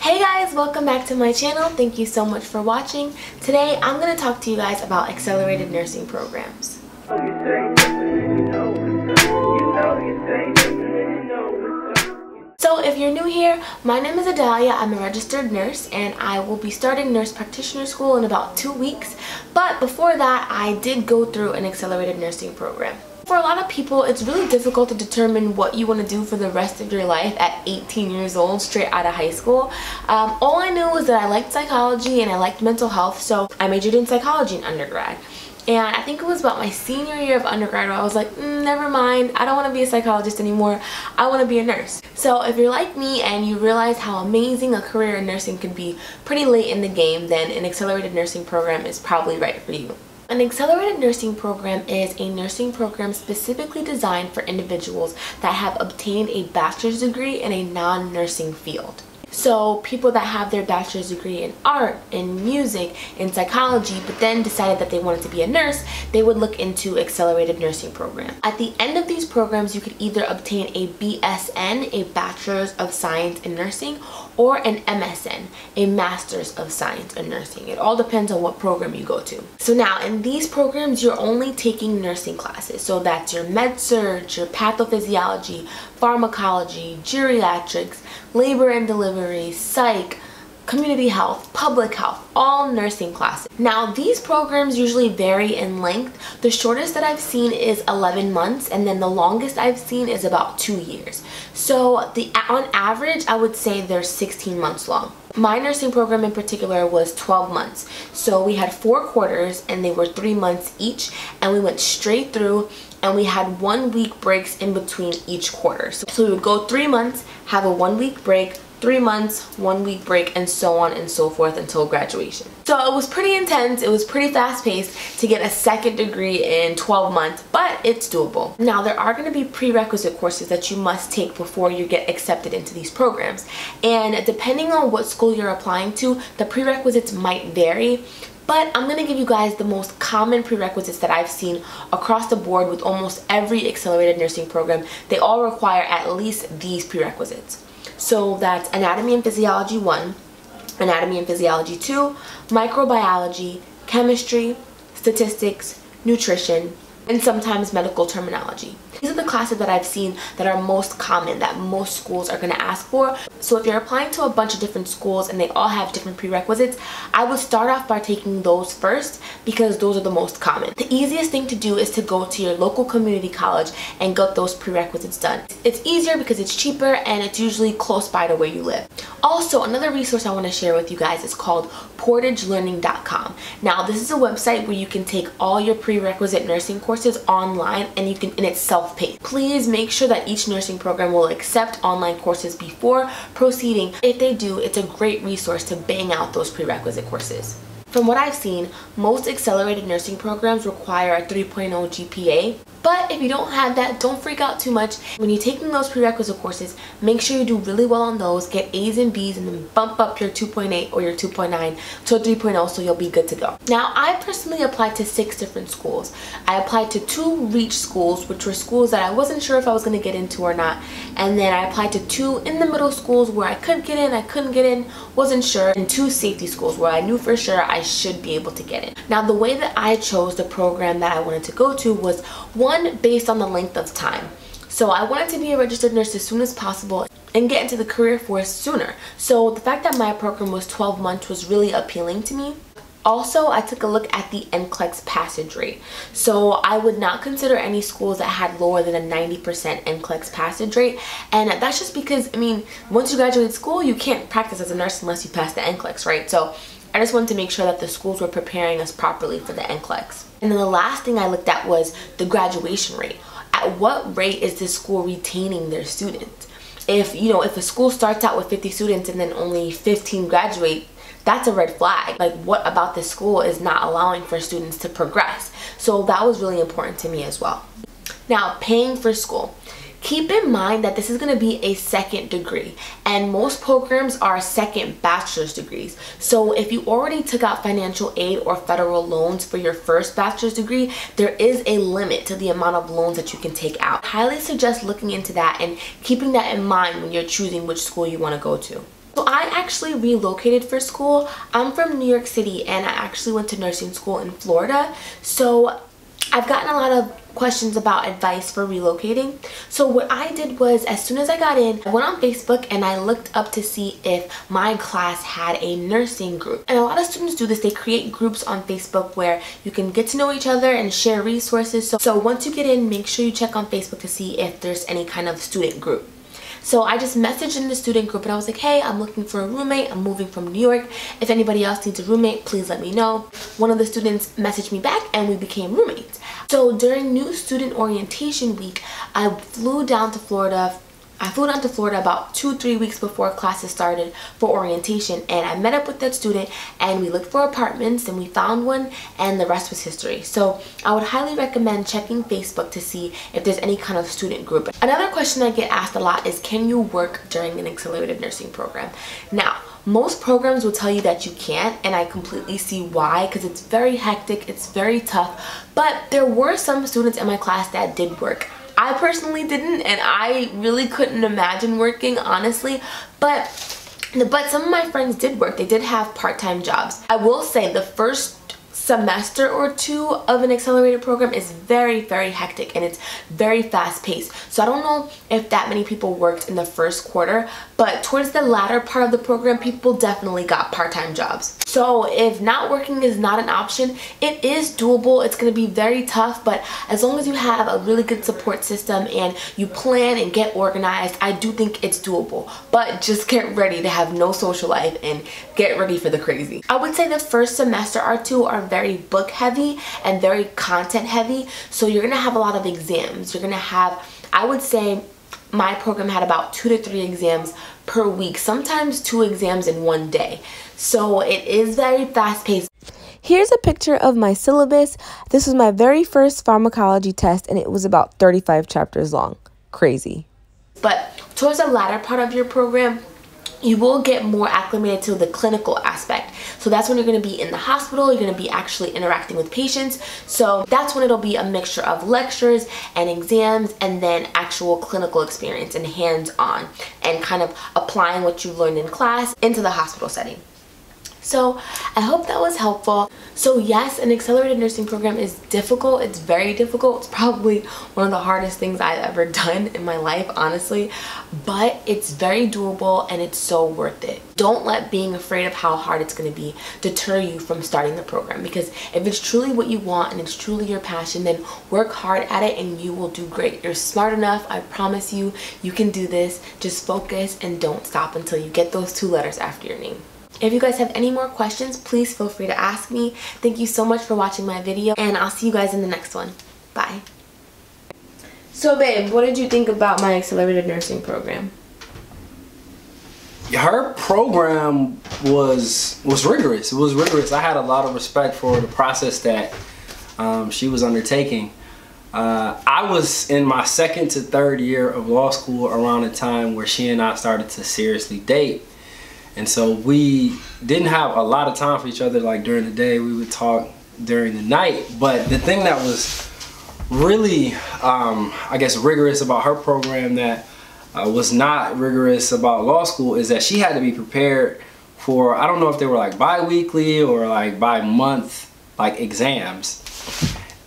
Hey guys, welcome back to my channel. Thank you so much for watching. Today I'm going to talk to you guys about accelerated nursing programs. So if you're new here, my name is Adalia. I'm a registered nurse and I will be starting nurse practitioner school in about 2 weeks. But before that, I did go through an accelerated nursing program. For a lot of people, it's really difficult to determine what you want to do for the rest of your life at 18 years old, straight out of high school. All I knew was that I liked psychology and I liked mental health, so I majored in psychology in undergrad. And I think it was about my senior year of undergrad where I was like, never mind, I don't want to be a psychologist anymore, I want to be a nurse. So if you're like me and you realize how amazing a career in nursing can be pretty late in the game, then an accelerated nursing program is probably right for you. An accelerated nursing program is a nursing program specifically designed for individuals that have obtained a bachelor's degree in a non-nursing field. So people that have their bachelor's degree in art, in music, in psychology, but then decided that they wanted to be a nurse, they would look into accelerated nursing program. At the end of these programs, you could either obtain a BSN, a Bachelor's of Science in Nursing, or an MSN, a Master's of Science in Nursing. It all depends on what program you go to. So now in these programs, you're only taking nursing classes. So that's your Surg, your Pathophysiology, Pharmacology, Geriatrics, Labor and Delivery, Psych, Community Health, Public Health, all nursing classes. Now these programs usually vary in length. The shortest that I've seen is 11 months and then the longest I've seen is about 2 years. So on average I would say they're 16 months long. My nursing program in particular was 12 months. So we had 4 quarters and they were 3 months each, and we went straight through and we had 1 week breaks in between each quarter. So we would go 3 months, have a 1 week break, 3 months, 1 week break, and so on and so forth until graduation. So it was pretty intense, it was pretty fast paced to get a second degree in 12 months, but it's doable. Now there are going to be prerequisite courses that you must take before you get accepted into these programs. And depending on what school you're applying to, the prerequisites might vary. But I'm going to give you guys the most common prerequisites that I've seen across the board with almost every accelerated nursing program. They all require at least these prerequisites. So that's Anatomy and Physiology 1, Anatomy and Physiology 2, Microbiology, Chemistry, Statistics, Nutrition, and sometimes medical terminology. These are the classes that I've seen that are most common, that most schools are going to ask for. So if you're applying to a bunch of different schools and they all have different prerequisites, I would start off by taking those first because those are the most common. The easiest thing to do is to go to your local community college and get those prerequisites done. It's easier because it's cheaper and it's usually close by to where you live. Also, another resource I want to share with you guys is called portagelearning.com. Now this is a website where you can take all your prerequisite nursing courses online and it's self-paced. Please make sure that each nursing program will accept online courses before proceeding. If they do, it's a great resource to bang out those prerequisite courses. From what I've seen, most accelerated nursing programs require a 3.0 GPA. But if you don't have that, don't freak out too much. When you're taking those prerequisite courses, make sure you do really well on those, get A's and B's, and then bump up your 2.8 or your 2.9 to a 3.0 so you'll be good to go. Now, I personally applied to 6 different schools. I applied to 2 REACH schools, which were schools that I wasn't sure if I was going to get into or not. And then I applied to 2 in the middle schools where I could get in, I couldn't get in, wasn't sure, and 2 safety schools where I knew for sure I should be able to get in. Now, the way that I chose the program that I wanted to go to was one, based on the length of time. So I wanted to be a registered nurse as soon as possible and get into the career force sooner. So the fact that my program was 12 months was really appealing to me. Also, I took a look at the NCLEX passage rate. So I would not consider any schools that had lower than a 90% NCLEX passage rate. And that's just because, I mean, once you graduate school, you can't practice as a nurse unless you pass the NCLEX, right? So I just wanted to make sure that the schools were preparing us properly for the NCLEX. And then the last thing I looked at was the graduation rate. At what rate is this school retaining their students? If a school starts out with 50 students and then only 15 graduate, that's a red flag. Like, what about this school is not allowing for students to progress? So that was really important to me as well. Now, paying for school. Keep in mind that this is going to be a second degree, and most programs are second bachelor's degrees. So if you already took out financial aid or federal loans for your first bachelor's degree, there is a limit to the amount of loans that you can take out. I highly suggest looking into that and keeping that in mind when you're choosing which school you want to go to. So I actually relocated for school. I'm from New York City and I actually went to nursing school in Florida. So I've gotten a lot of questions about advice for relocating. So what I did was, as soon as I got in, I went on Facebook and I looked up to see if my class had a nursing group. And a lot of students do this. They create groups on Facebook where you can get to know each other and share resources. So once you get in, make sure you check on Facebook to see if there's any kind of student group. So I just messaged in the student group and I was like, hey, I'm looking for a roommate. I'm moving from New York. If anybody else needs a roommate, please let me know. One of the students messaged me back and we became roommates. So during new student orientation week, I flew down to Florida about 2-3 weeks before classes started for orientation, and I met up with that student and we looked for apartments and we found one, and the rest was history. So I would highly recommend checking Facebook to see if there's any kind of student group. Another question I get asked a lot is, can you work during an accelerated nursing program? Now, most programs will tell you that you can't, and I completely see why, because it's very hectic, it's very tough, but there were some students in my class that did work. I personally didn't, and I really couldn't imagine working, honestly, but some of my friends did work. They did have part-time jobs. I will say the first semester or two of an accelerated program is very, very hectic and it's very fast-paced. So I don't know if that many people worked in the first quarter, but towards the latter part of the program, people definitely got part-time jobs. So if not working is not an option, it is doable. It's going to be very tough, but as long as you have a really good support system and you plan and get organized, I do think it's doable. But just get ready to have no social life and get ready for the crazy. I would say the first semester or two are very book heavy and very content heavy. So you're going to have a lot of exams. You're going to have, I would say, my program had about 2 to 3 exams per week, sometimes 2 exams in one day. So it is very fast-paced. Here's a picture of my syllabus. This was my very first pharmacology test and it was about 35 chapters long. Crazy. But towards the latter part of your program, you will get more acclimated to the clinical aspect. So that's when you're going to be in the hospital, you're going to be actually interacting with patients. So that's when it'll be a mixture of lectures and exams and then actual clinical experience and hands-on and kind of applying what you learned in class into the hospital setting. So I hope that was helpful. So yes, an accelerated nursing program is difficult. It's very difficult. It's probably one of the hardest things I've ever done in my life, honestly, but it's very doable and it's so worth it. Don't let being afraid of how hard it's going to be deter you from starting the program, because if it's truly what you want and it's truly your passion, then work hard at it and you will do great. You're smart enough. I promise you, you can do this. Just focus and don't stop until you get those 2 letters after your name. If you guys have any more questions, please feel free to ask me. Thank you so much for watching my video, and I'll see you guys in the next one. Bye. So babe, what did you think about my accelerated nursing program? Her program was rigorous. It was rigorous. I had a lot of respect for the process that she was undertaking. I was in my 2nd to 3rd year of law school around the time where she and I started to seriously date. And so we didn't have a lot of time for each other. Like during the day, we would talk during the night. But the thing that was really, I guess, rigorous about her program that was not rigorous about law school is that she had to be prepared for, I don't know if they were like bi-weekly or like bi-month like exams.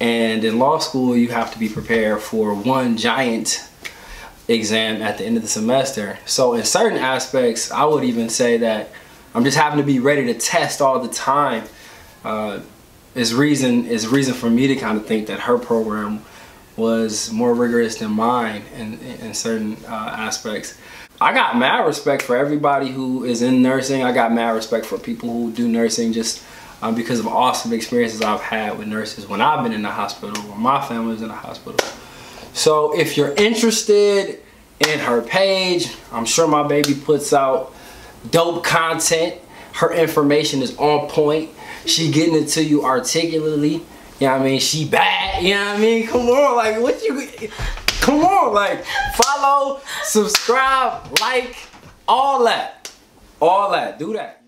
And in law school, you have to be prepared for one giant exam at the end of the semester. So in certain aspects, I would even say that I'm just having to be ready to test all the time. Is reason for me to kind of think that her program was more rigorous than mine in certain aspects. I got mad respect for everybody who is in nursing. I got mad respect for people who do nursing just because of awesome experiences I've had with nurses when I've been in the hospital or my family was in the hospital. So if you're interested in her page, I'm sure my baby puts out dope content. Her information is on point. She getting it to you articulately. You know what I mean? She bad. You know what I mean? Come on, like what you, come on, like follow, subscribe, like, all that. Do that.